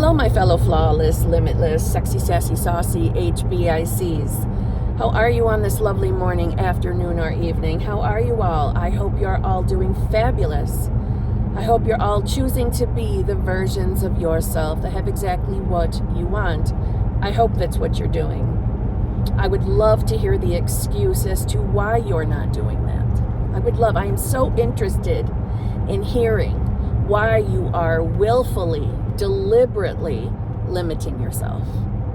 Hello, my fellow flawless, limitless, sexy, sassy, saucy HBICs. How are you on this lovely morning, afternoon, or evening? How are you all? I hope you're all doing fabulous. I hope you're all choosing to be the versions of yourself that have exactly what you want. I hope that's what you're doing. I would love to hear the excuse as to why you're not doing that. I am so interested in hearing why you are willfully, deliberately limiting yourself.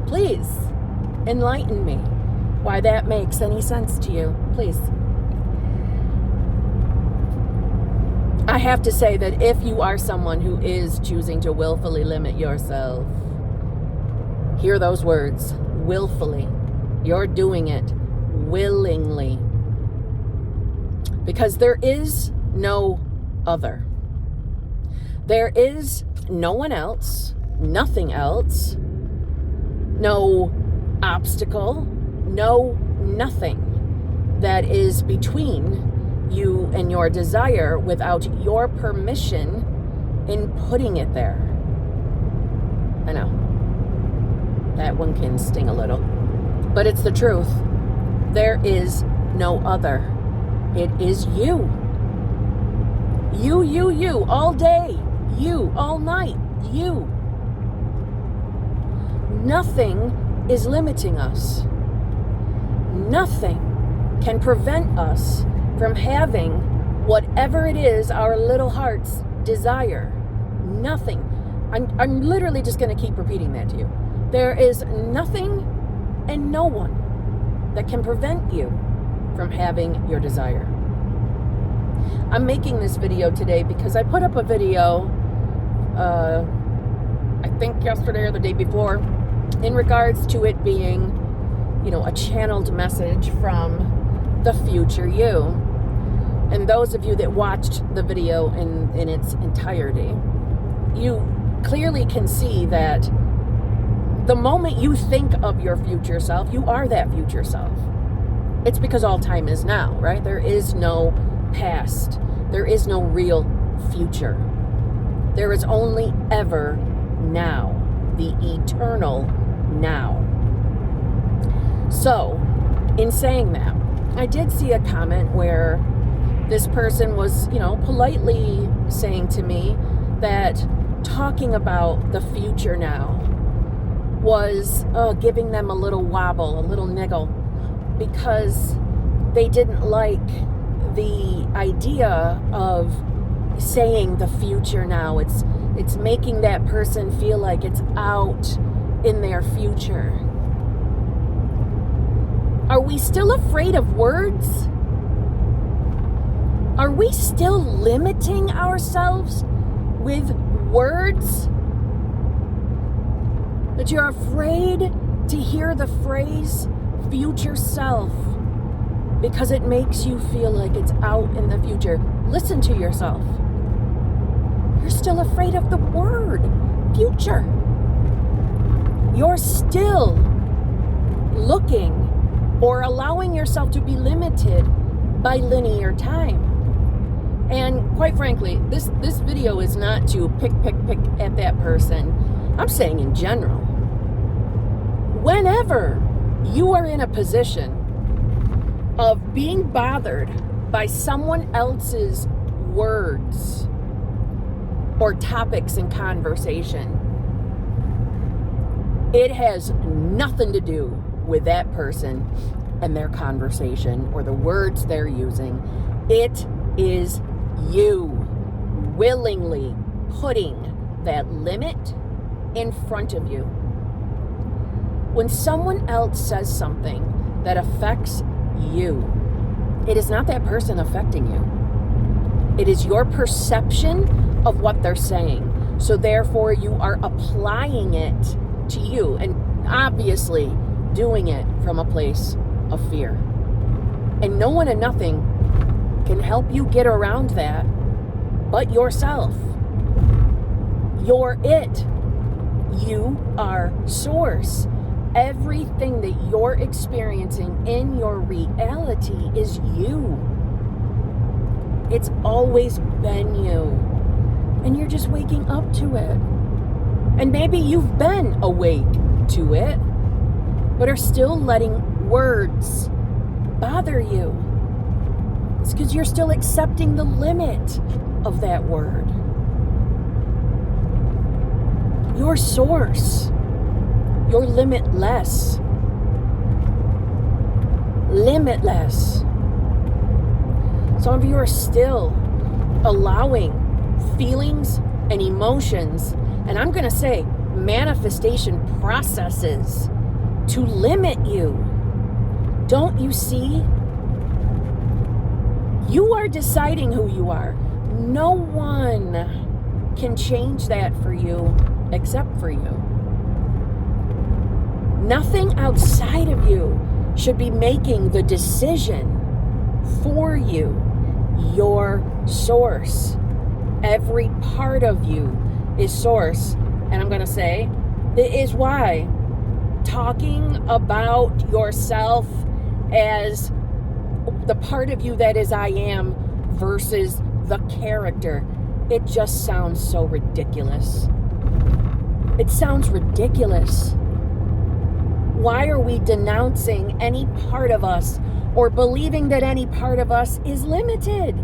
Please enlighten me why that makes any sense to you, please. I have to say that if you are someone who is choosing to willfully limit yourself, hear those words, willfully. You're doing it willingly. Because there is no other. There is no one else, nothing else, no obstacle, no nothing that is between you and your desire without your permission in putting it there. I know, that one can sting a little, but it's the truth. There is no other. It is you. You, all day. You, all night. You. Nothing is limiting us. Nothing can prevent us from having whatever it is our little hearts desire. Nothing. I'm literally just going to keep repeating that to you. There is nothing and no one that can prevent you from having your desire. I'm making this video today because I put up a video, I think yesterday or the day before, in regards to it being, a channeled message from the future you. And those of you that watched the video in its entirety, you clearly can see that the moment you think of your future self, you are that future self. It's because all time is now, right? There is no past. There is no real future. There is only ever now, the eternal now. So, in saying that, I did see a comment where this person was, politely saying to me that talking about the future now was giving them a little wobble, a little niggle, because they didn't like the idea of saying the future now. It's making that person feel like it's out in their future. Are we still afraid of words? Are we still limiting ourselves with words? That you're afraid to hear the phrase future self because it makes you feel like it's out in the future. Listen to yourself. You're still afraid of the word future. You're still looking or allowing yourself to be limited by linear time. And quite frankly, this video is not to pick at that person. I'm saying in general. Whenever you are in a position of being bothered by someone else's words or topics in conversation, it has nothing to do with that person and their conversation or the words they're using. It is you willingly putting that limit in front of you. When someone else says something that affects you, it is not that person affecting you. It is your perception of what they're saying. So therefore, you are applying it to you and obviously doing it from a place of fear. And no one and nothing can help you get around that but yourself. You're it. You are source. Everything that you're experiencing in your reality is you. It's always been you. And you're just waking up to it. And maybe you've been awake to it, but are still letting words bother you. It's because you're still accepting the limit of that word. Your source, you're limitless. Limitless. Some of you are still allowing feelings and emotions, and I'm going to say manifestation processes, to limit you. Don't you see? You are deciding who you are. No one can change that for you except for you. Nothing outside of you should be making the decision for you. Your source. Every part of you is source. And I'm going to say, that is why talking about yourself as the part of you that is I am versus the character, it just sounds so ridiculous. It sounds ridiculous. Why are we denouncing any part of us or believing that any part of us is limited?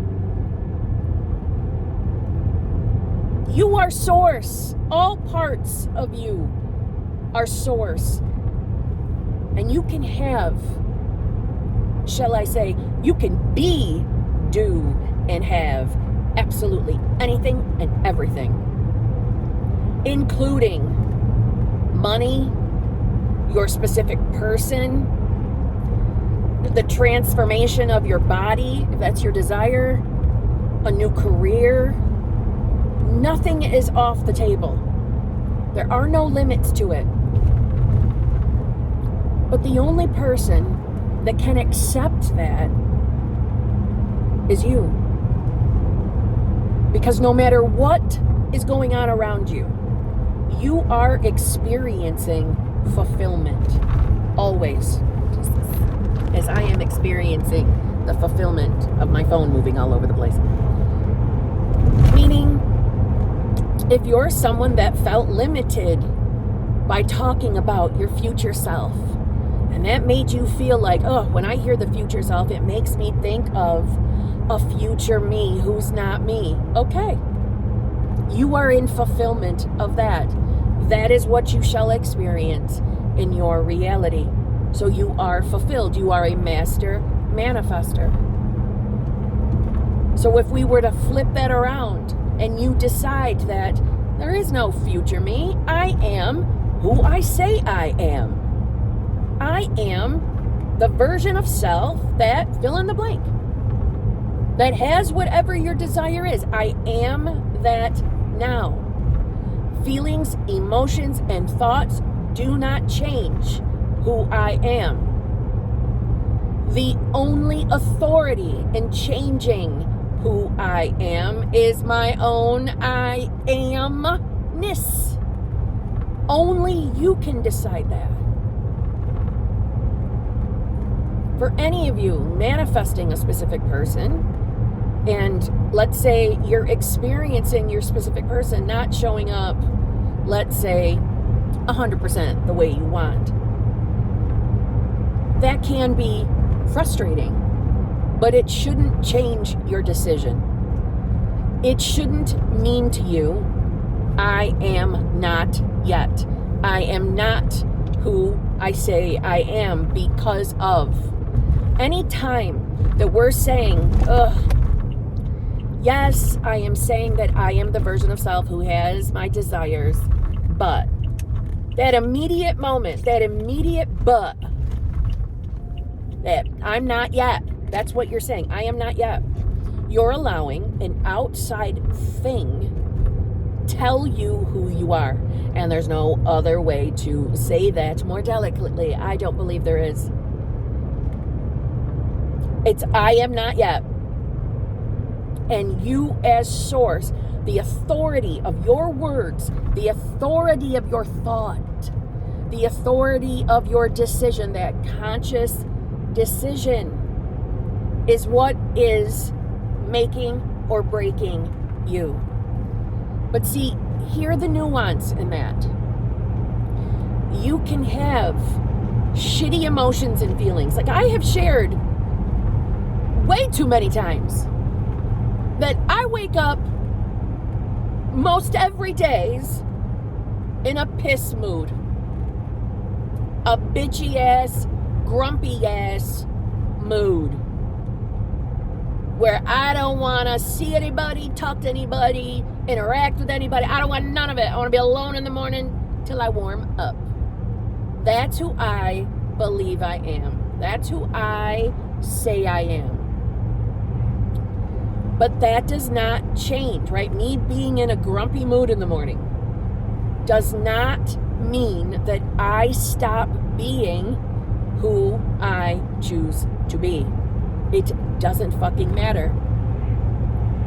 You are source. All parts of you are source. And you can have, shall I say, you can be, do, and have absolutely anything and everything, including money, your specific person, the transformation of your body, if that's your desire, a new career. Nothing is off the table. There are no limits to it. But the only person that can accept that is you. Because no matter what is going on around you, you are experiencing fulfillment. Always. As I am experiencing the fulfillment of my phone moving all over the place. Meaning, if you're someone that felt limited by talking about your future self, and that made you feel like, oh, when I hear the future self, it makes me think of a future me who's not me. Okay. You are in fulfillment of that. That is what you shall experience in your reality. So you are fulfilled. You are a master manifester. So if we were to flip that around and you decide that there is no future me, I am who I say I am. I am the version of self that fill in the blank, that has whatever your desire is. I am that now. Feelings, emotions, and thoughts do not change who I am. The only authority in changing who I am is my own I amness. Only you can decide that. For any of you manifesting a specific person, and let's say you're experiencing your specific person not showing up, let's say 100% the way you want, that can be frustrating, but it shouldn't change your decision. It shouldn't mean to you, I am not yet. I am not who I say I am because of. Any time that we're saying, yes, I am saying that I am the version of self who has my desires, but that immediate moment, that immediate but, that I'm not yet, that's what you're saying, I am not yet. You're allowing an outside thing tell you who you are. And there's no other way to say that more delicately. I don't believe there is. It's I am not yet. And you as source, the authority of your words, the authority of your thought, the authority of your decision, that conscious decision is what is making or breaking you. But see, hear the nuance in that. You can have shitty emotions and feelings. Like I have shared way too many times that I wake up most every days in a piss mood. A bitchy ass, grumpy ass mood. Where I don't want to see anybody, talk to anybody, interact with anybody. I don't want none of it. I want to be alone in the morning till I warm up. That's who I believe I am. That's who I say I am. But that does not change, right? Me being in a grumpy mood in the morning does not mean that I stop being who I choose to be. It doesn't fucking matter.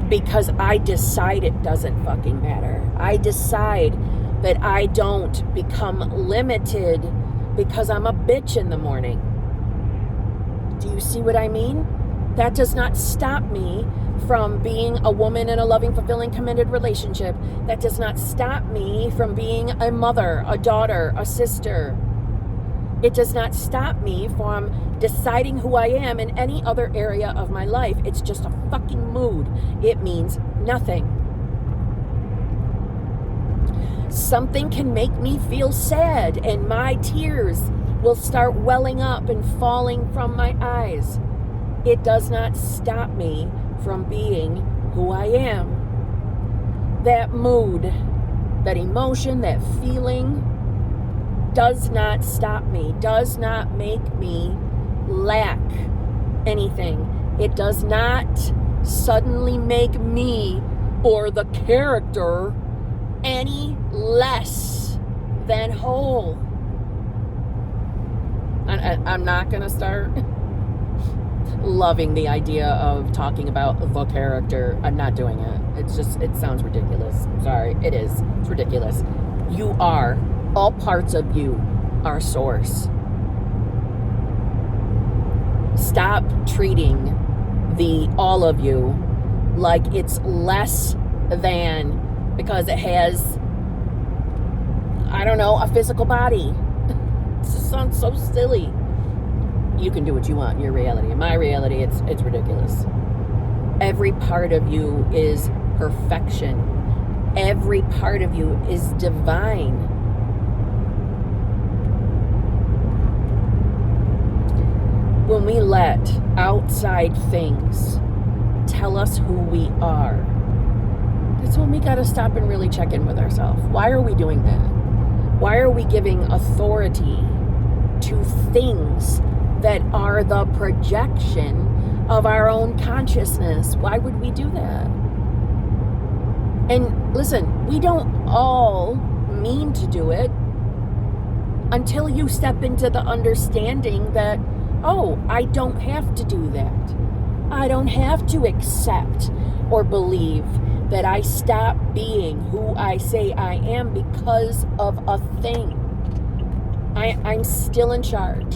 Because I decide it doesn't fucking matter. I decide that I don't become limited because I'm a bitch in the morning. Do you see what I mean? That does not stop me from being a woman in a loving, fulfilling, committed relationship. That does not stop me from being a mother, a daughter, a sister. It does not stop me from deciding who I am in any other area of my life. It's just a fucking mood. It means nothing. Something can make me feel sad, and my tears will start welling up and falling from my eyes. It does not stop me from being who I am. That mood, that emotion, that feeling does not stop me, does not make me lack anything. It does not suddenly make me or the character any less than whole. I'm not going to start loving the idea of talking about the character. I'm not doing it. It sounds ridiculous. Sorry, it is. It's ridiculous. You are, all parts of you are source. Stop treating the all of you like it's less than because it has, I don't know, a physical body. It just sounds so silly. You can do what you want in your reality. In my reality, it's ridiculous. Every part of you is perfection. Every part of you is divine. When we let outside things tell us who we are, that's when we got to stop and really check in with ourselves. Why are we doing that? Why are we giving authority to things that are the projection of our own consciousness? Why would we do that? And listen, we don't all mean to do it until you step into the understanding that, oh, I don't have to do that. I don't have to accept or believe that I stop being who I say I am because of a thing. I'm still in charge.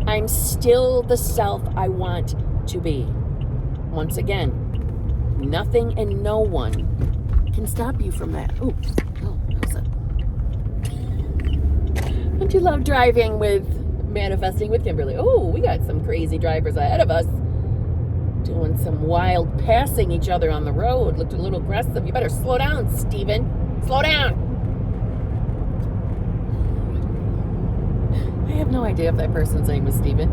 I'm still the self I want to be. Once again, nothing and no one can stop you from that. Oh, how's that? Don't you love driving with Manifesting with Kimberly? Oh, we got some crazy drivers ahead of us doing some wild passing each other on the road. Looked a little aggressive. You better slow down, Steven. Slow down. I have no idea if that person's name was Steven.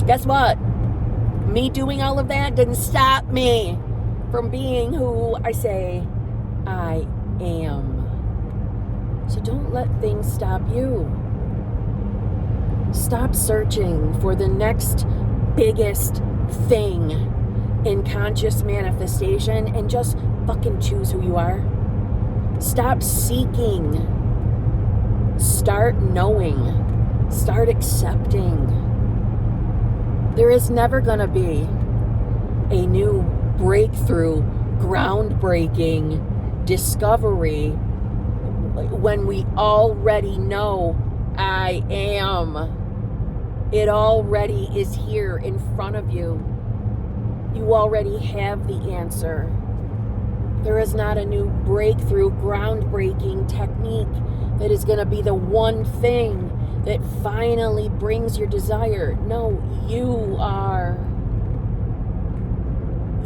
Guess what? Me doing all of that didn't stop me from being who I say I am. So don't let things stop you. Stop searching for the next biggest thing in conscious manifestation and just fucking choose who you are. Stop seeking. Start knowing. Start accepting. There is never going to be a new breakthrough, groundbreaking discovery when we already know I am. It already is here in front of you. You already have the answer. There is not a new breakthrough, groundbreaking technique that is going to be the one thing that finally brings your desire. No, you are.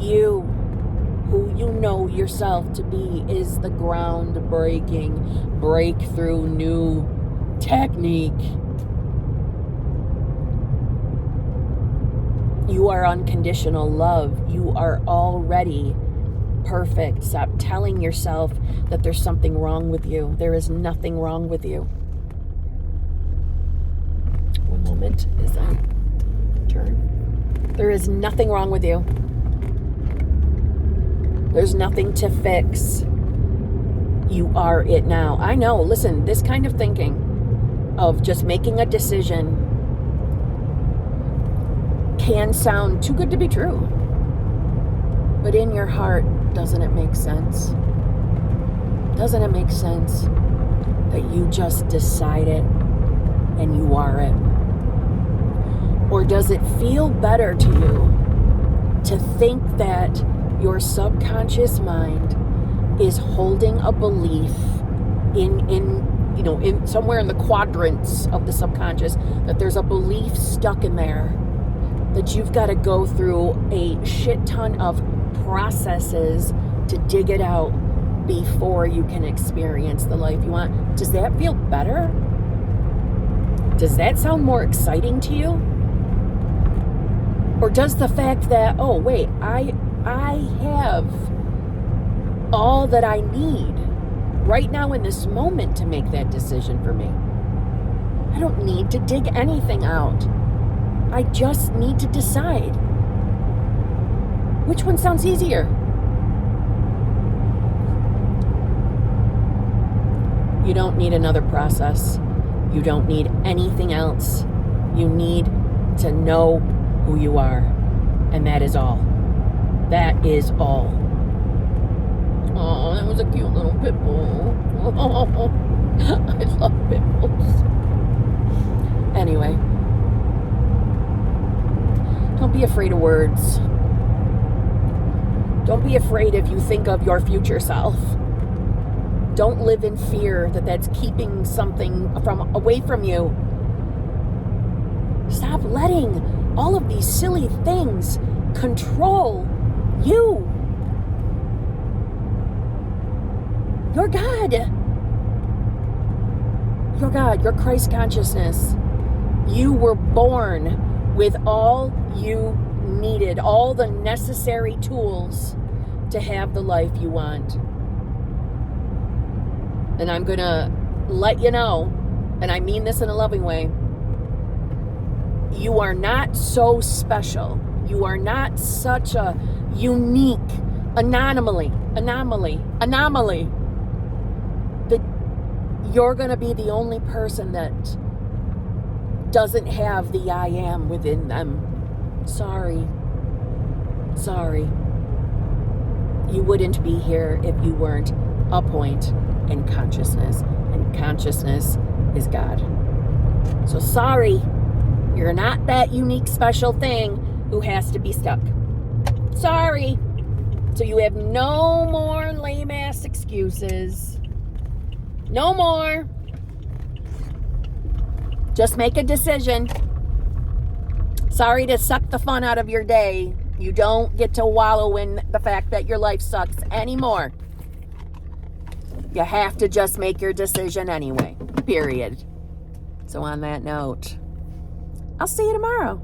You, who you know yourself to be, is the groundbreaking, breakthrough, new technique. You are unconditional love. You are already perfect. Stop telling yourself that there's something wrong with you. There is nothing wrong with you. One moment as I turn. There is nothing wrong with you. There's nothing to fix. You are it now. I know, listen, this kind of thinking of just making a decision can sound too good to be true. But in your heart, doesn't it make sense? Doesn't it make sense that you just decide it and you are it? Or does it feel better to you to think that your subconscious mind is holding a belief in somewhere in the quadrants of the subconscious, that there's a belief stuck in there, that you've got to go through a shit ton of processes to dig it out before you can experience the life you want? Does that feel better? Does that sound more exciting to you? Or does the fact that, oh wait, I have all that I need right now in this moment to make that decision for me. I don't need to dig anything out. I just need to decide. Which one sounds easier? You don't need another process. You don't need anything else. You need to know who you are. And that is all. That is all. Oh, that was a cute little pit bull. Oh, I love pit bulls. Anyway. Don't be afraid of words. Don't be afraid if you think of your future self. Don't live in fear that that's keeping something away from you. Stop letting all of these silly things control you. You're God. You're God. You're Christ consciousness. You were born with all you needed, all the necessary tools to have the life you want. And I'm going to let you know, and I mean this in a loving way, you are not so special. You are not such a unique anomaly that you're going to be the only person that doesn't have the I am within them. Sorry. You wouldn't be here if you weren't a point in consciousness. And consciousness is God. So sorry, you're not that unique special thing who has to be stuck. Sorry. So you have no more lame ass excuses. No more. Just make a decision. Sorry to suck the fun out of your day. You don't get to wallow in the fact that your life sucks anymore. You have to just make your decision anyway. Period. So on that note, I'll see you tomorrow.